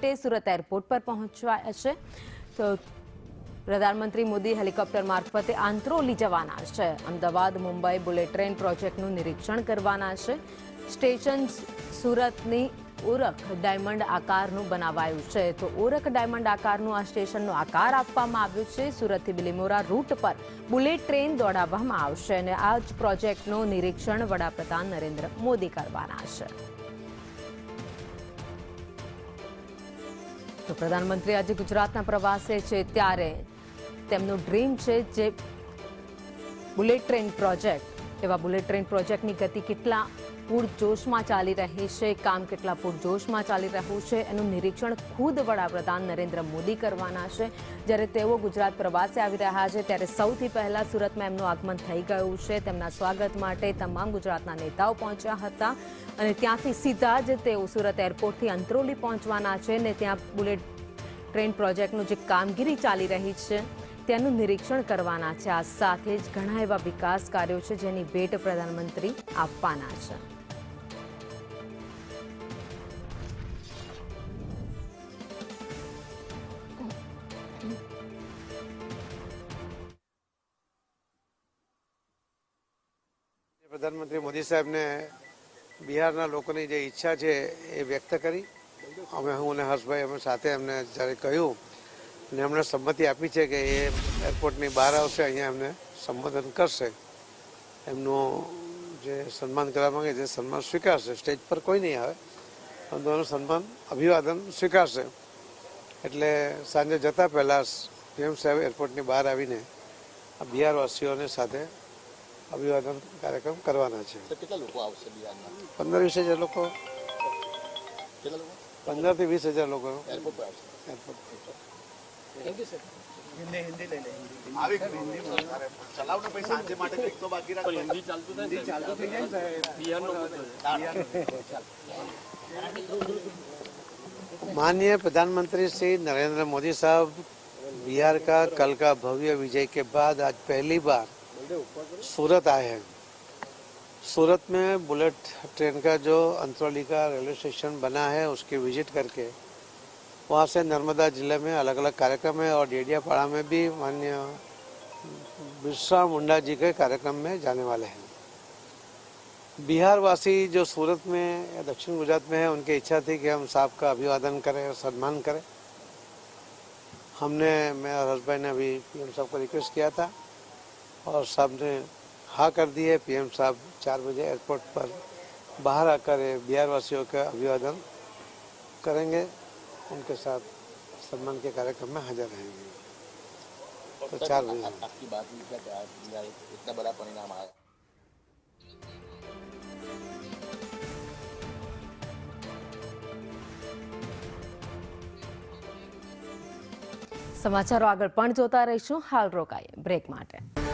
માટે સુરત એરપોર્ટ પર પહોંચ્યા છે। તો પ્રધાનમંત્રી મોદી હેલિકોપ્ટર મારફતે આંત્રોલી જવાના છે। અમદાવાદ મુંબઈ બુલેટ ટ્રેન પ્રોજેક્ટનું નિરીક્ષણ કરવાના છે। સ્ટેશન સુરતની ઓરખ ડાયમંડ આકારનું બનાવાયું છે। તો ઓરખ ડાયમંડ આકારનું આ સ્ટેશનનો આકાર આપવામાં આવ્યો છે। સુરતથી બિલીમોરા રૂટ પર બુલેટ ટ્રેન દોડાવવામાં આવશે અને આ જ પ્રોજેક્ટનું નિરીક્ષણ વડાપ્રધાન નરેન્દ્ર મોદી કરવાના છે। તો પ્રધાનમંત્રી આજે ગુજરાતના પ્રવાસે છે ત્યારે તેમનું ડ્રીમ છે જે બુલેટ ટ્રેન પ્રોજેક્ટ। એવા બુલેટ ટ્રેન પ્રોજેક્ટની ગતિ કેટલા પૂરજોશમાં ચાલી રહી છે, કામ કેટલા પૂરજોશમાં ચાલી રહ્યું છે એનું નિરીક્ષણ ખુદ વડાપ્રધાન નરેન્દ્ર મોદી કરવાના છે। જ્યારે તેઓ ગુજરાત પ્રવાસે આવી રહ્યા છે ત્યારે સૌથી પહેલા સુરતમાં એમનું આગમન થઈ ગયું છે। તેમના સ્વાગત માટે તમામ ગુજરાતના નેતાઓ પહોંચ્યા હતા અને ત્યાંથી સીધા જ તેઓ સુરત એરપોર્ટથી અંત્રોલી પહોંચવાના છે ને ત્યાં બુલેટ ટ્રેન પ્રોજેક્ટનું જે કામગીરી ચાલી રહી છે તેનું નિરીક્ષણ કરવાના છે। આ સાથે જ ઘણા એવા વિકાસ કાર્યો છે જેની ભેટ પ્રધાનમંત્રી આપવાના છે। प्रधानमंत्री मोदी साहब ने बिहारना लोकोनी जे इच्छा है ये व्यक्त करी। अमे हूँ ने हर्षभाई अमे साथे अमने ज्यारे कहूँ ने हमने सम्मति आपी है कि ये एरपोर्टनी बहार आवशे, अहींया अमने संबोधन करशे। एमनुं जे सन्मान करवा मांगे जे सन्मान स्वीकारशे। स्टेज पर कोई नहीं आवे परंतु एनुं सन्मान अभिवादन स्वीकारशे। एटले सांजे जता पहेला पीएम साहेब एरपोर्टनी बहार आवीने आ बिहारवासीओने साथे अभिवादन कार्यक्रम करवाना है। 15-20 हज़ार लोग 15 થી 20 हज़ार लोग एरपोर्ट पर माननीय प्रधानमंत्री श्री नरेंद्र मोदी साहब बिहार का कल का भव्य विजय के बाद आज पहली बार सूरत आए हैं। सूरत में बुलेट ट्रेन का जो अंतरौली का रेलवे स्टेशन बना है उसकी विजिट करके वहाँ से नर्मदा जिले में अलग अलग कार्यक्रम है और डेडियापाड़ा में भी माननीय बिरसा मुंडा जी के कार्यक्रम में जाने वाले हैं। बिहार वासी जो सूरत में या दक्षिण गुजरात में है उनकी इच्छा थी कि हम साहब का अभिवादन करें और सम्मान करें। हमने मैं और हर्षभाई ने अभी पीएम साहब को रिक्वेस्ट किया था और साहब ने हाँ कर दी है। पीएम साहब 4 बजे एयरपोर्ट पर बाहर आकर बिहार वासियों का अभिवादन करेंगे, उनके साथ सम्मान के कार्यक्रम में हाजिर रहेंगे। तो 4 बजे आपकी बात इतना बड़ा परिणाम आया। સમાચારો આગળ પણ જોતા રહીશું। હાલ રોકાઈએ બ્રેક માટે।